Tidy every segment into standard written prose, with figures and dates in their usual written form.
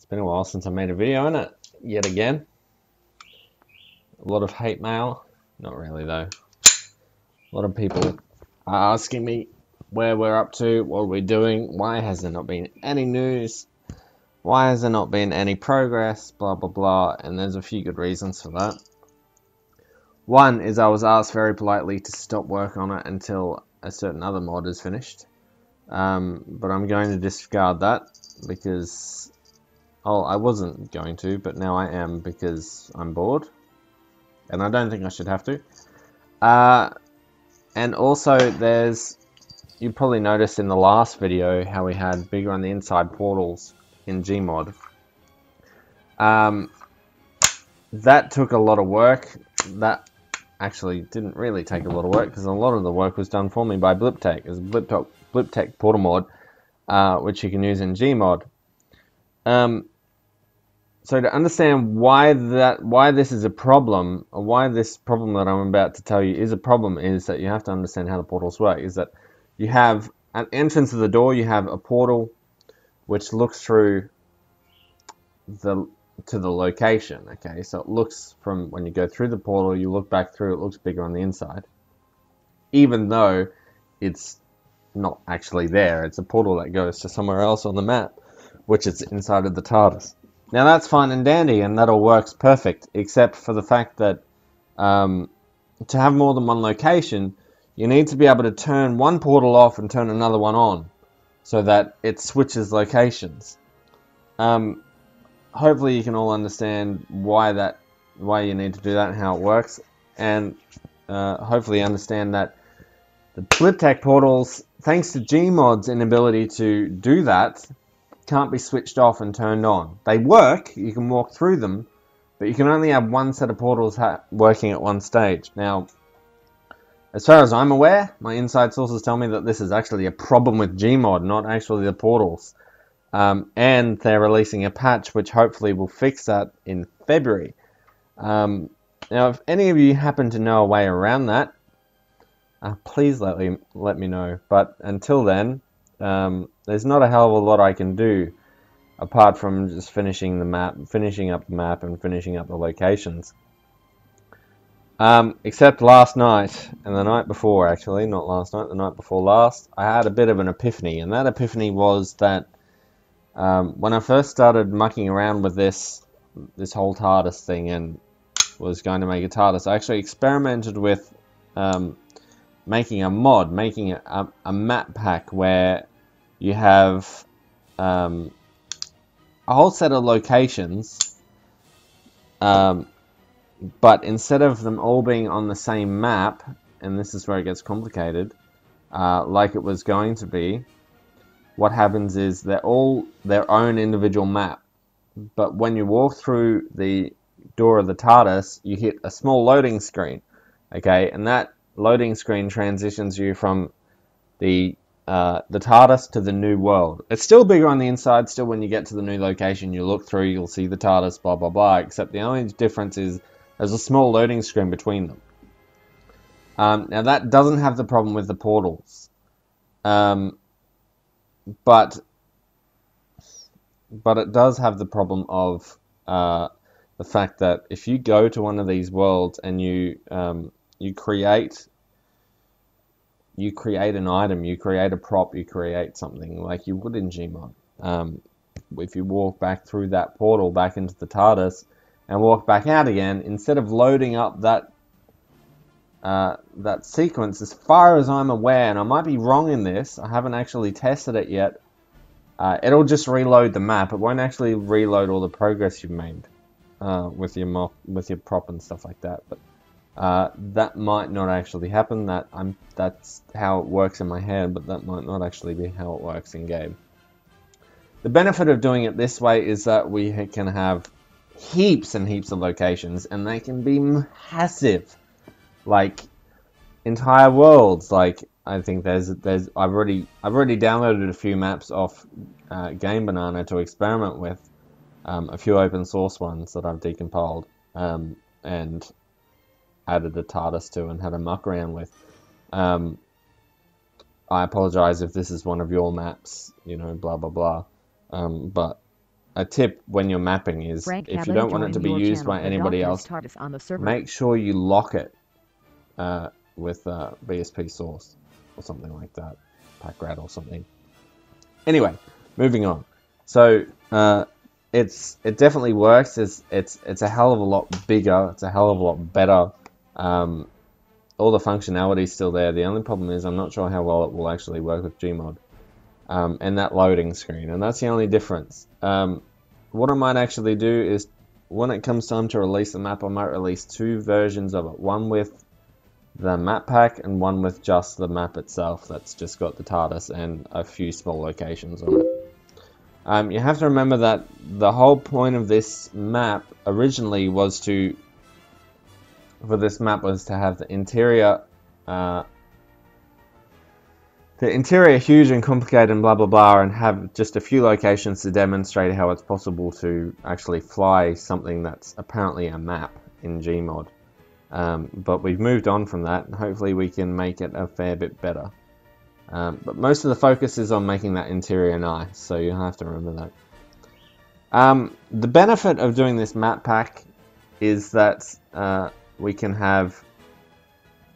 It's been a while since I made a video on it, yet again. A lot of hate mail. Not really, though. A lot of people are asking me where we're up to, what we're doing, why has there not been any news, why has there not been any progress, blah, blah, blah, and there's a few good reasons for that. One is I was asked very politely to stop work on it until a certain other mod is finished. But I'm going to disregard that because... Oh, I wasn't going to, but now I am because I'm bored. And I don't think I should have to. And also, you probably noticed in the last video how we had bigger on the inside portals in Gmod. That took a lot of work. That actually didn't really take a lot of work because a lot of the work was done for me by BlipTech. There's a BlipTech portal mod, which you can use in Gmod. So to understand why this is a problem, or why this problem that I'm about to tell you is a problem, is that you have to understand how the portals work. Is that you have at the entrance of the door, you have a portal which looks through to the location. Okay, so it looks from when you go through the portal, you look back through, it looks bigger on the inside, even though it's not actually there. It's a portal that goes to somewhere else on the map, which is inside of the TARDIS. Now that's fine and dandy, and that all works perfect, except for the fact that to have more than one location, you need to be able to turn one portal off and turn another one on, so that it switches locations. Hopefully you can all understand why you need to do that and how it works, and hopefully understand that the BlipTech portals, thanks to Gmod's inability to do that, can't be switched off and turned on. They work, you can walk through them, but you can only have one set of portals working at one stage. Now, as far as I'm aware, my inside sources tell me that this is actually a problem with Gmod, not actually the portals. And they're releasing a patch which hopefully will fix that in February. Now, if any of you happen to know a way around that, please let me know. But until then, there's not a hell of a lot I can do apart from just finishing up the map and finishing up the locations. Except last night, and the night before actually, not last night, the night before last, I had a bit of an epiphany, and that epiphany was that when I first started mucking around with this whole TARDIS thing and was going to make a TARDIS, I actually experimented with making a mod, making a map pack where you have a whole set of locations, but instead of them all being on the same map, and this is where it gets complicated, like it was going to be, what happens is they're all their own individual map. But when you walk through the door of the TARDIS, you hit a small loading screen, okay, and that loading screen transitions you from the TARDIS to the new world. It's still bigger on the inside. Still, when you get to the new location, you look through, you'll see the TARDIS, blah, blah, blah, except the only difference is there's a small loading screen between them. Now, that doesn't have the problem with the portals. But it does have the problem of the fact that if you go to one of these worlds and you create an item, you create a prop, you create something like you would in Gmod. If you walk back through that portal back into the TARDIS and walk back out again, instead of loading up that sequence, as far as I'm aware, and I might be wrong in this, I haven't actually tested it yet, it'll just reload the map. It won't actually reload all the progress you've made with your prop and stuff like that. But that might not actually happen. That's how it works in my head, but that might not actually be how it works in game. The benefit of doing it this way is that we can have heaps and heaps of locations, and they can be massive, like entire worlds. Like I think I've already downloaded a few maps off Game Banana to experiment with, a few open source ones that I've decompiled and added a TARDIS to and had a muck around with. I apologize if this is one of your maps, you know, blah blah blah. But a tip when you're mapping is, Frank if you don't want it to be used by anybody else, TARDIS on the server. make sure you lock it with BSP source or something like that, packrat or something. Anyway, moving on. So it definitely works. It's a hell of a lot bigger. It's a hell of a lot better. All the functionality is still there. The only problem is I'm not sure how well it will actually work with Gmod. And that loading screen, and that's the only difference. What I might actually do is, when it comes time to release the map, I might release 2 versions of it. One with the map pack and one with just the map itself that's just got the TARDIS and a few small locations on it. You have to remember that the whole point of this map originally was to have the interior huge and complicated and blah blah blah, and have just a few locations to demonstrate how it's possible to actually fly something that's apparently a map in Gmod. But we've moved on from that, and hopefully we can make it a fair bit better. But most of the focus is on making that interior nice, so you have to remember that. The benefit of doing this map pack is that we can have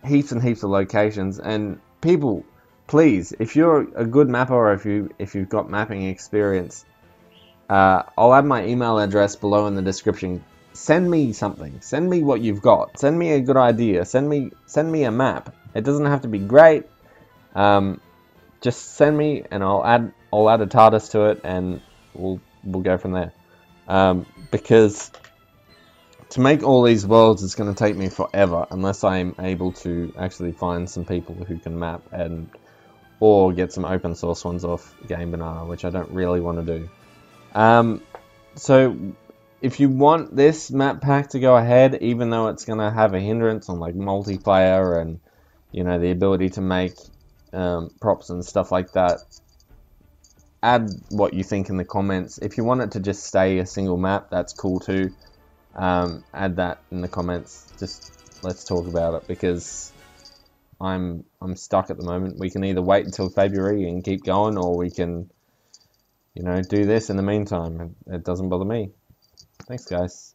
heaps and heaps of locations, and people, please, if you're a good mapper or if you've got mapping experience, I'll add my email address below in the description. Send me something. Send me what you've got. Send me a good idea. Send me a map. It doesn't have to be great. Just send me, and I'll add a TARDIS to it, and we'll go from there. Because to make all these worlds is going to take me forever unless I'm able to actually find some people who can map, or get some open source ones off Game Banana, which I don't really want to do. So if you want this map pack to go ahead, even though it's going to have a hindrance on like multiplayer and the ability to make props and stuff like that, add what you think in the comments. If you want it to just stay a single map, that's cool too. Add that in the comments. Just let's talk about it, because I'm stuck at the moment. We can either wait until February and keep going, or we can do this in the meantime. It doesn't bother me. Thanks, guys.